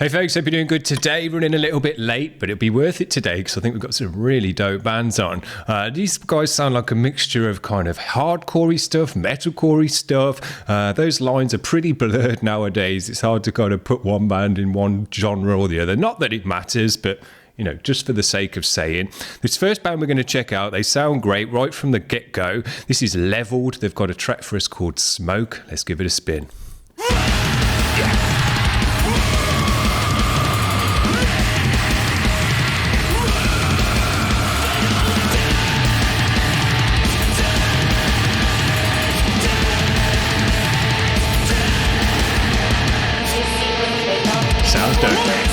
Hey folks, hope you're doing good today. Running a little bit late, but it'll be worth it today because I think we've got some really dope bands on. These guys sound like a mixture of kind of hardcore-y stuff, metalcore-y stuff. Those lines are pretty blurred nowadays. It's hard to kind of put one band in one genre or the other. Not that it matters, but you know, just for the sake of saying. This first band we're going to check out, they sound great right from the get-go. This is Leveled. They've got a track for us called Smoke. Let's give it a spin. Sounds dope.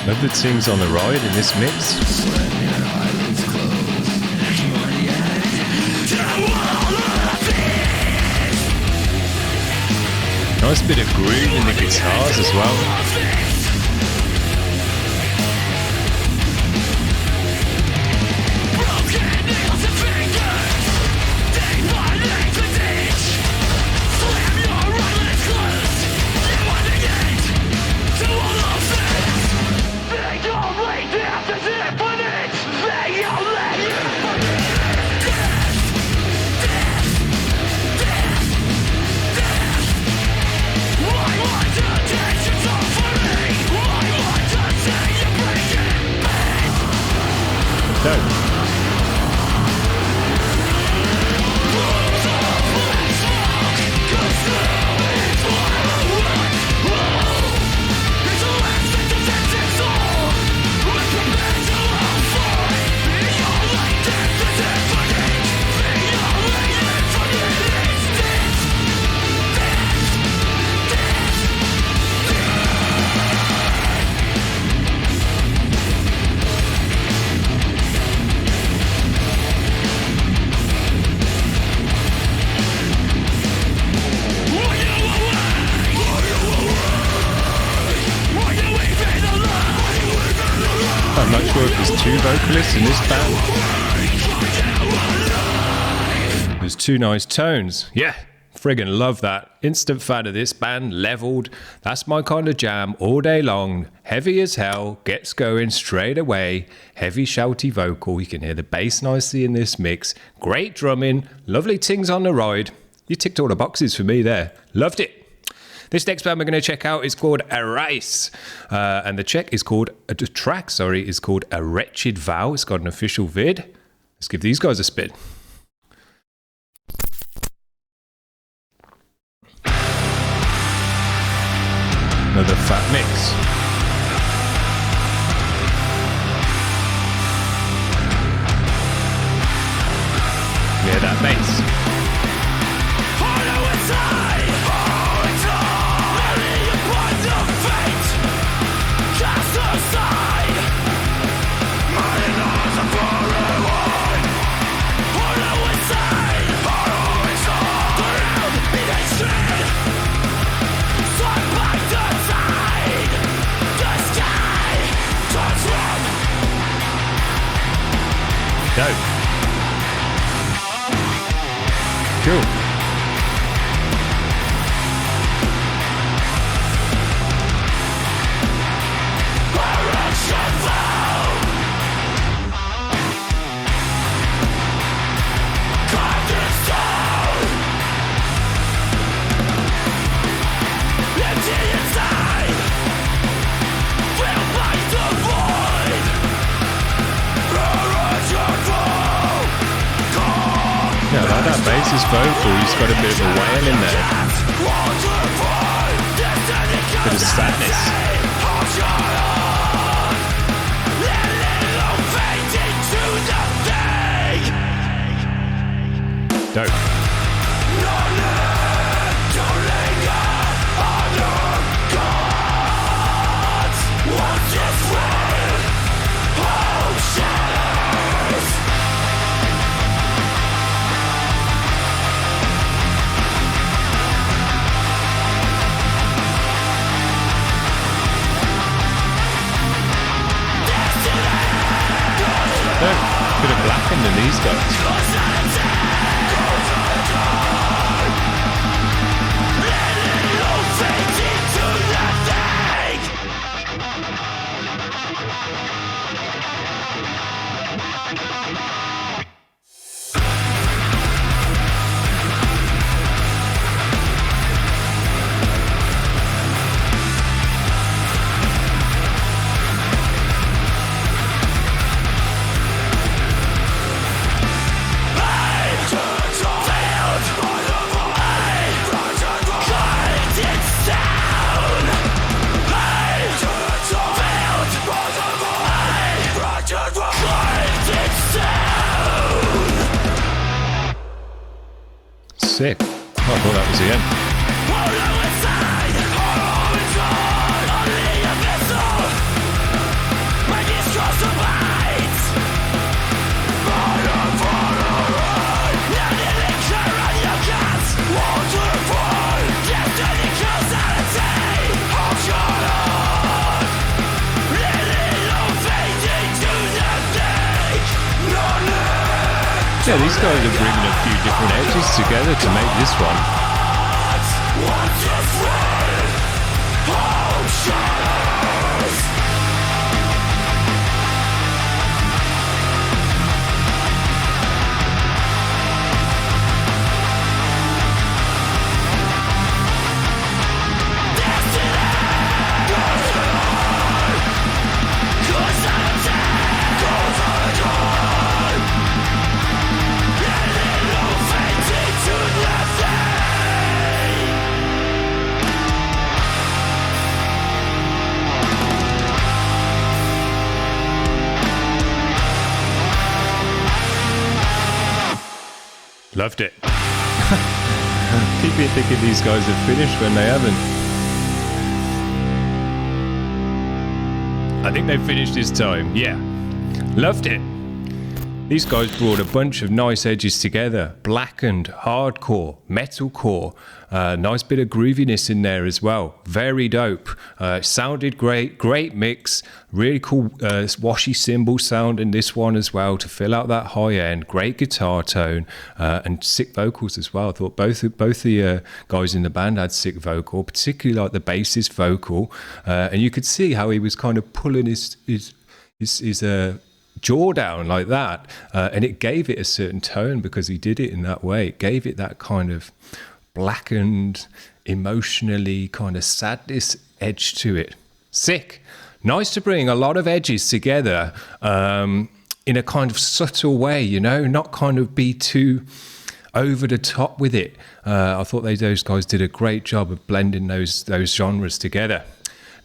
Love that sings on the ride in this mix. Nice bit of groove in the guitars as well. I'm not sure if there's two vocalists in this band. There's two nice tones. Yeah, friggin' love that. Instant fan of this band, Leveled. That's my kind of jam all day long. Heavy as hell, gets going straight away. Heavy shouty vocal. You can hear the bass nicely in this mix. Great drumming, lovely tings on the ride. You ticked all the boxes for me there. Loved it. This next band we're going to check out is called Areis, and the track is called A Wretched Vow. It's got an official vid. Let's give these guys a spin. Another fat mix. Yeah, that bass. Dope. Cool. Yeah, I like that bassist vocal. He's got a bit of a wail in there. Bit of sadness. Dope. Bit of blackened in these guys. Sick. Oh, I thought that was the end. Yeah, these guys are bringing a few different edges together to make this one. Loved it. Keep me thinking these guys have finished when they haven't. I think they finished this time. Yeah. Loved it. These guys brought a bunch of nice edges together. Blackened, hardcore, metalcore. Nice bit of grooviness in there as well. Very dope. Sounded great. Great mix. Really cool washy cymbal sound in this one as well to fill out that high end. Great guitar tone and sick vocals as well. I thought both the guys in the band had sick vocal, particularly like the bassist vocal. And you could see how he was kind of pulling his jaw down like that, and it gave it a certain tone because he did it in that way. It gave it that kind of blackened, emotionally kind of sadness edge to it. Sick. Nice to bring a lot of edges together in a kind of subtle way, you know, not kind of be too over the top with it. I thought those guys did a great job of blending those genres together.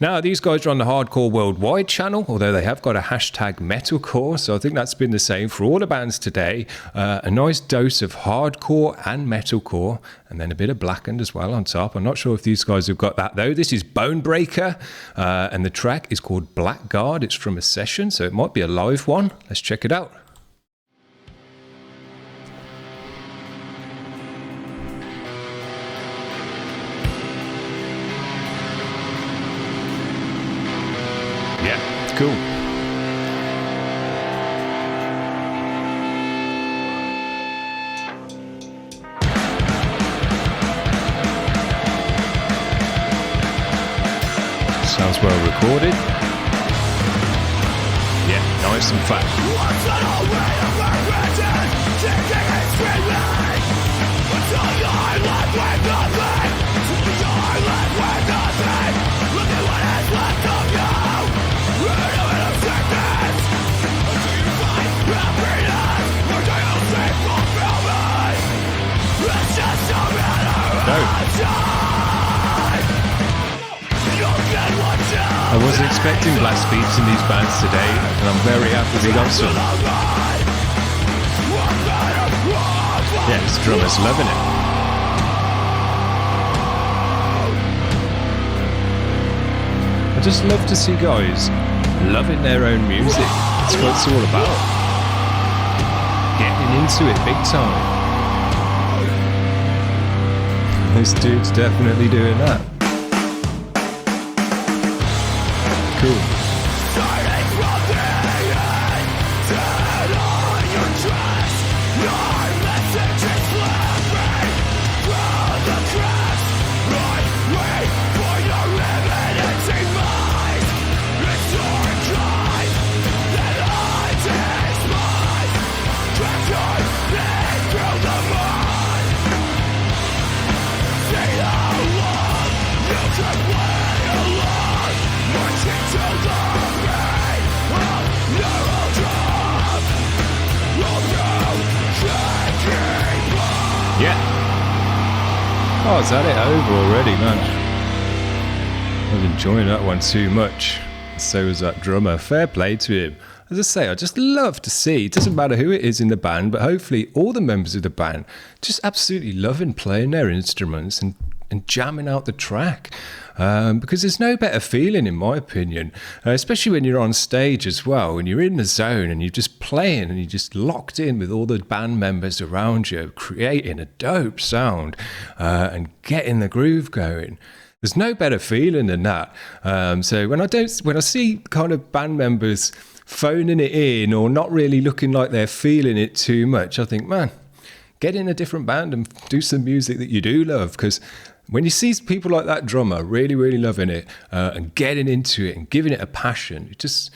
Now, these guys are on the Hardcore Worldwide channel, although they have got a hashtag Metalcore, so I think that's been the same for all the bands today. A nice dose of hardcore and metalcore, and then a bit of blackened as well on top. I'm not sure if these guys have got that, though. This is Bonebreaker, and the track is called Blackguard. It's from a session, so it might be a live one. Let's check it out. Yeah, cool. recorded. Yeah, nice and fat. I wasn't expecting blast beats in these bands today, and I'm very happy we got some. Yeah, this drummer's loving it. I just love to see guys loving their own music. That's what it's all about. Getting into it big time. This dude's definitely doing that. Cool. Yeah. Oh, is that it over already, man? I was enjoying that one too much. So was that drummer. Fair play to him. As I say, I just love to see, it doesn't matter who it is in the band, but hopefully all the members of the band just absolutely loving playing their instruments and jamming out the track. Because there's no better feeling, in my opinion, especially when you're on stage as well, and you're in the zone and you're just playing and you're just locked in with all the band members around you, creating a dope sound and getting the groove going. There's no better feeling than that. So when I see kind of band members phoning it in or not really looking like they're feeling it too much, I think, man, get in a different band and do some music that you do love, because when you see people like that drummer really, really loving it and getting into it and giving it a passion, it's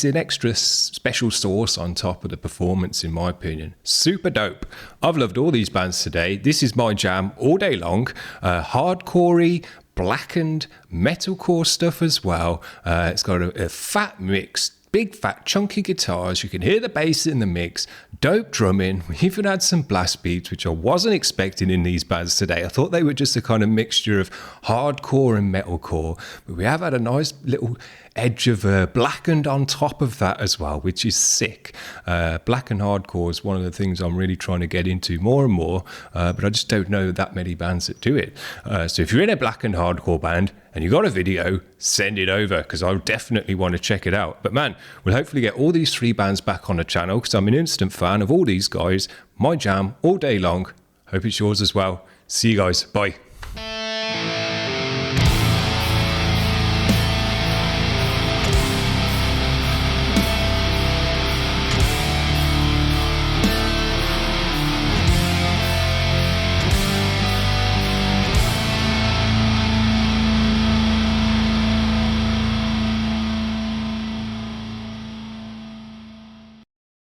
an extra special sauce on top of the performance, in my opinion. Super dope. I've loved all these bands today. This is my jam all day long. Hardcore-y, blackened, metalcore stuff as well. It's got a fat mix. Big fat chunky guitars, you can hear the bass in the mix, dope drumming. We even had some blast beats, which I wasn't expecting in these bands today. I thought they were just a kind of mixture of hardcore and metalcore, but we have had a nice little edge of blackened on top of that as well, which is sick. Blackened hardcore is one of the things I'm really trying to get into more and more, but I just don't know that many bands that do it. So if you're in a blackened hardcore band and you got a video, send it over, because I definitely want to check it out. But man, we'll hopefully get all these three bands back on the channel, because I'm an instant fan of all these guys. My jam all day long. Hope it's yours as well. See you guys. Bye.